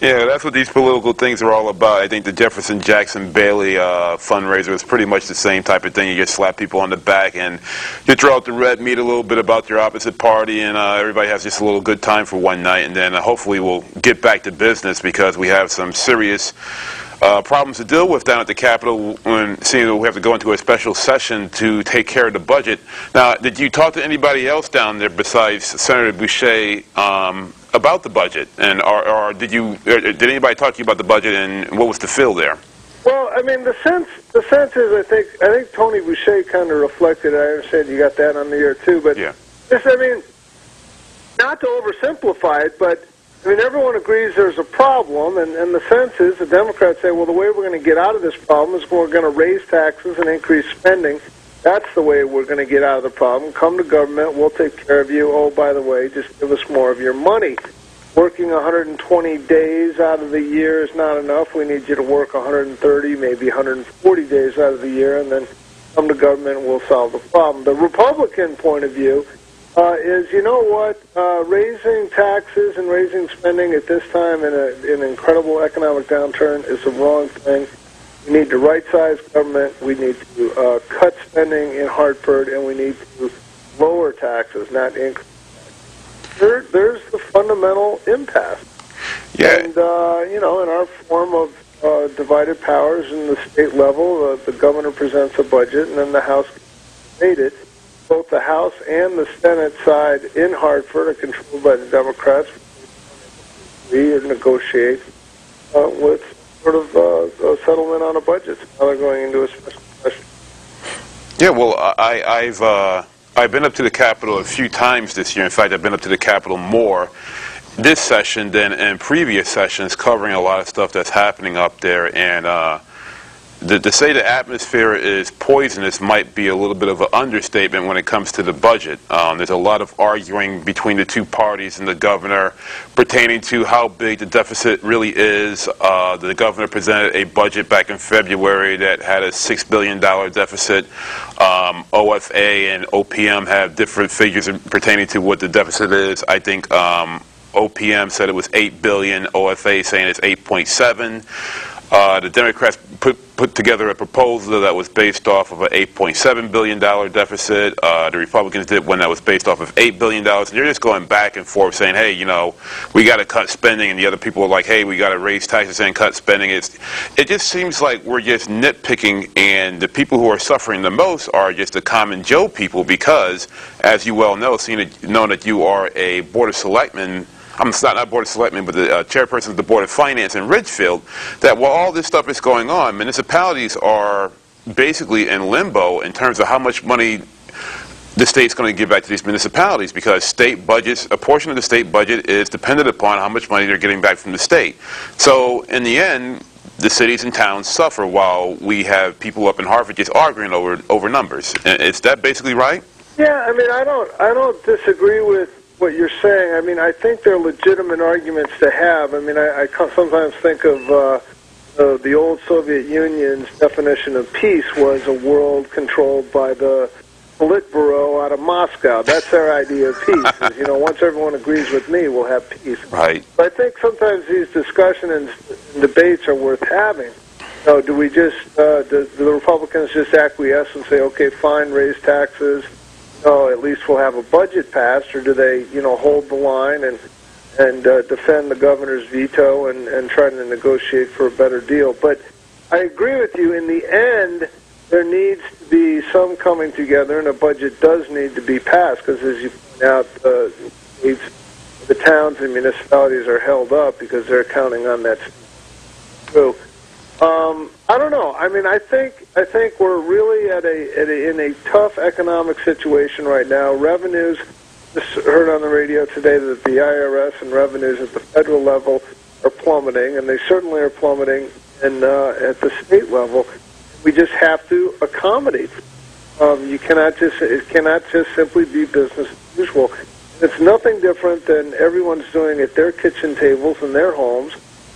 Yeah, that's what these political things are all about. I think the Jefferson Jackson Bailey fundraiser is pretty much the same type of thing. You just slap people on the back and you throw out the red meat a little bit about your opposite party, and everybody has just a little good time for one night, and then hopefully we'll get back to business because we have some serious problems to deal with down at the Capitol when seeing that we have to go into a special session to take care of the budget. Now, did you talk to anybody else down there besides Senator Boucher about the budget, and or did anybody talk to you about the budget, and what was the feel there? Well, I mean, the sense is, I think Tony Boucher kind of reflected. I understand you got that on the air too, but yeah. Just, I mean, not to oversimplify it, but I mean, everyone agrees there's a problem, and the sense is the Democrats say, well, the way we're going to get out of this problem is we're going to raise taxes and increase spending. That's the way we're going to get out of the problem. Come to government, we'll take care of you. Oh, by the way, just give us more of your money. Working 120 days out of the year is not enough. We need you to work 130, maybe 140 days out of the year, and then come to government and we'll solve the problem. The Republican point of view is, you know what, raising taxes and raising spending at this time in an incredible economic downturn is the wrong thing. We need to right-size government, we need to cut spending in Hartford, and we need to lower taxes, not increase taxes. There's the fundamental impasse. Yeah. And, you know, in our form of divided powers in the state level, the governor presents a budget, and then the House made it. Both the House and the Senate side in Hartford are controlled by the Democrats. We negotiate with sort of a settlement on a budget. Now they're going into a special session. Yeah, well, I've been up to the Capitol a few times this year. In fact, I've been up to the Capitol more this session than in previous sessions, covering a lot of stuff that's happening up there. And to say the atmosphere is poisonous might be a little bit of an understatement when it comes to the budget. There's a lot of arguing between the two parties and the governor pertaining to how big the deficit really is. The governor presented a budget back in February that had a $6 billion deficit. OFA and OPM have different figures pertaining to what the deficit is. I think OPM said it was $8 billion. OFA saying it's 8.7. The Democrats put together a proposal that was based off of an $8.7 billion deficit. The Republicans did one that was based off of $8 billion. And they're just going back and forth saying, hey, you know, we got to cut spending. And the other people are like, hey, we got to raise taxes and cut spending. It just seems like we're just nitpicking, and the people who are suffering the most are just the common Joe people because, as you well know, knowing that you are a Board of Selectmen, I'm not Board of Selectmen, but the chairperson of the Board of Finance in Ridgefield, that while all this stuff is going on, municipalities are basically in limbo in terms of how much money the state's going to give back to these municipalities, because state budgets, a portion of the state budget is dependent upon how much money they're getting back from the state. So in the end, the cities and towns suffer while we have people up in Hartford just arguing over numbers. Is that basically right? Yeah, I mean, I don't disagree with what you're saying. I mean, I think they're legitimate arguments to have. I mean, I sometimes think of the old Soviet Union's definition of peace was a world controlled by the Politburo out of Moscow. That's their idea of peace. Is, you know, once everyone agrees with me, we'll have peace. Right. But I think sometimes these discussions and debates are worth having. So do we just, do the Republicans just acquiesce and say, okay, fine, raise taxes, at least we'll have a budget passed, or do they, you know, hold the line and defend the governor's veto and try to negotiate for a better deal? But I agree with you. In the end, there needs to be some coming together, and a budget does need to be passed because, as you point out, the towns and municipalities are held up because they're counting on that. So, I don't know. I mean, I think we're really in a tough economic situation right now. Revenues, just heard on the radio today that the IRS and revenues at the federal level are plummeting, and they certainly are plummeting at the state level. We just have to accommodate. It cannot just simply be business as usual. It's nothing different than everyone's doing at their kitchen tables in their homes,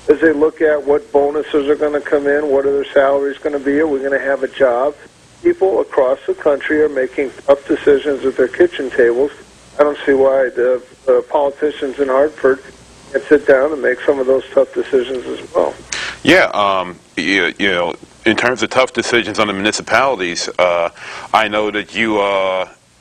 as they look at what bonuses are going to come in, what are their salaries going to be, are we going to have a job? People across the country are making tough decisions at their kitchen tables. I don't see why the politicians in Hartford and sit down and make some of those tough decisions as well. Yeah, you know, in terms of tough decisions on the municipalities, I know that you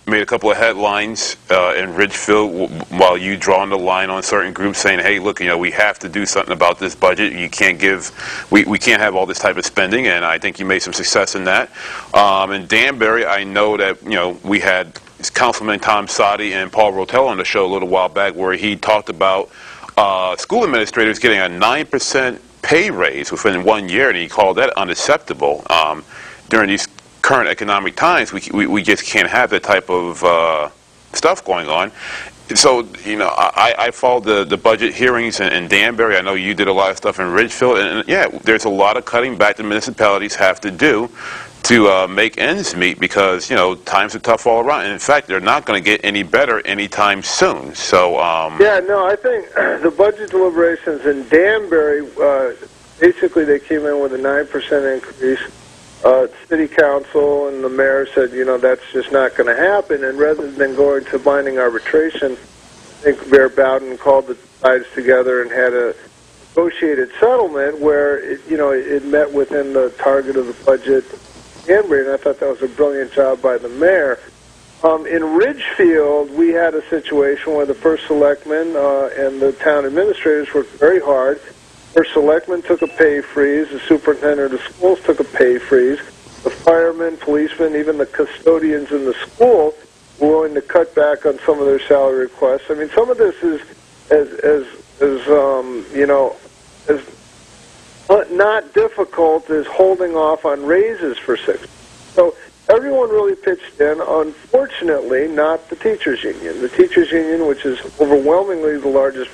made a couple of headlines in Ridgefield while you drawing the line on certain groups saying, hey, look, you know, we have to do something about this budget. You can't give, we can't have all this type of spending, and I think you made some success in that. In Danbury, I know that, you know, we had Councilman Tom Soddy and Paul Rotel on the show a little while back where he talked about school administrators getting a 9% pay raise within 1 year, and he called that unacceptable. During these current economic times, we just can't have that type of stuff going on. So, you know, I followed the budget hearings in Danbury. I know you did a lot of stuff in Ridgefield, and yeah, there's a lot of cutting back the municipalities have to do to make ends meet because, you know, times are tough all around. And in fact, they're not going to get any better anytime soon. So, yeah, no, I think the budget deliberations in Danbury, basically they came in with a 9% increase. City council and the mayor said, you know, that's just not going to happen. And rather than going to binding arbitration, I think Mayor Bowden called the sides together and had a negotiated settlement where, it met within the target of the budget in Danbury, and I thought that was a brilliant job by the mayor. In Ridgefield, we had a situation where the first selectman and the town administrators worked very hard. First selectman took a pay freeze. The superintendent of schools took a pay freeze. The firemen, policemen, even the custodians in the school were willing to cut back on some of their salary requests. I mean, some of this is as not difficult as holding off on raises for 6 months. So everyone really pitched in. Unfortunately, not the teachers union. The teachers union, which is overwhelmingly the largest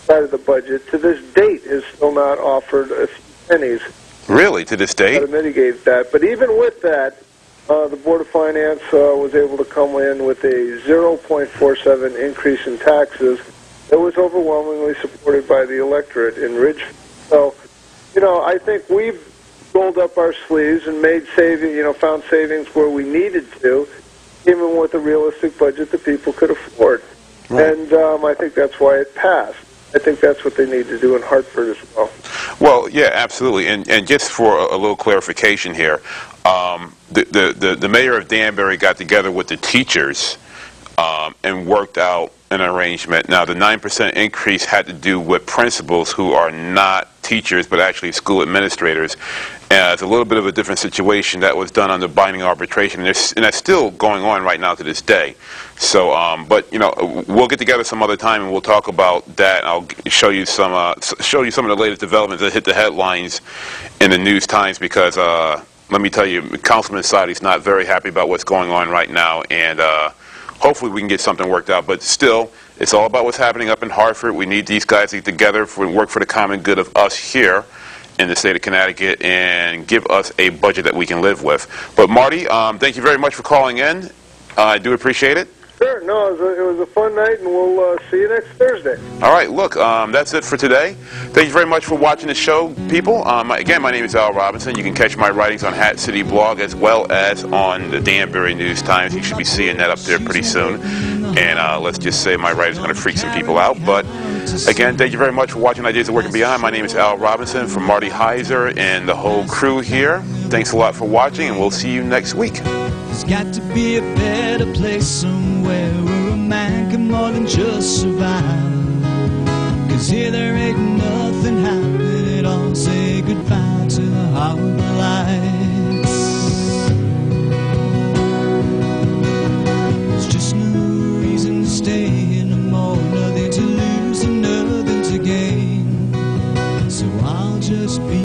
side of the budget, to this date has still not offered a few pennies. Really, to this date? To mitigate that. But even with that, the Board of Finance was able to come in with a 0.47 increase in taxes that was overwhelmingly supported by the electorate in Ridgefield. So, I think we've rolled up our sleeves and made found savings where we needed to, even with a realistic budget that people could afford. Right. And I think that's why it passed. I think that's what they need to do in Hartford as well. Well, yeah, absolutely. And just for a little clarification here, the mayor of Danbury got together with the teachers and worked out an arrangement. Now, the 9% increase had to do with principals who are not teachers but actually school administrators. It's a little bit of a different situation that was done under binding arbitration, and that's still going on right now to this day. So, but we'll get together some other time and we'll talk about that. I'll show you some of the latest developments that hit the headlines in the News Times because let me tell you, Councilman Soddy's not very happy about what's going on right now, and hopefully we can get something worked out. But still, it's all about what's happening up in Hartford. We need these guys to get together and work for the common good of us here in the state of Connecticut and give us a budget that we can live with. But Marty, thank you very much for calling in. I do appreciate it. Sure. No, it was a fun night, and we'll see you next Thursday. All right. Look, that's it for today. Thank you very much for watching the show, people. Again, my name is Al Robinson. You can catch my writings on Hat City Blog as well as on the Danbury News Times. You should be seeing that up there pretty soon. And let's just say my writing's going to freak some people out. But again, thank you very much for watching Ideas of Working Beyond. My name is Al Robinson from Marty Heiser and the whole crew here. Thanks a lot for watching, and we'll see you next week. There's got to be a better place somewhere where a man can more than just survive. 'Cause here there ain't nothing happening at all. Say goodbye to the harbor lights. There's just no reason to stay anymore. Nothing to lose and nothing to gain. So I'll just be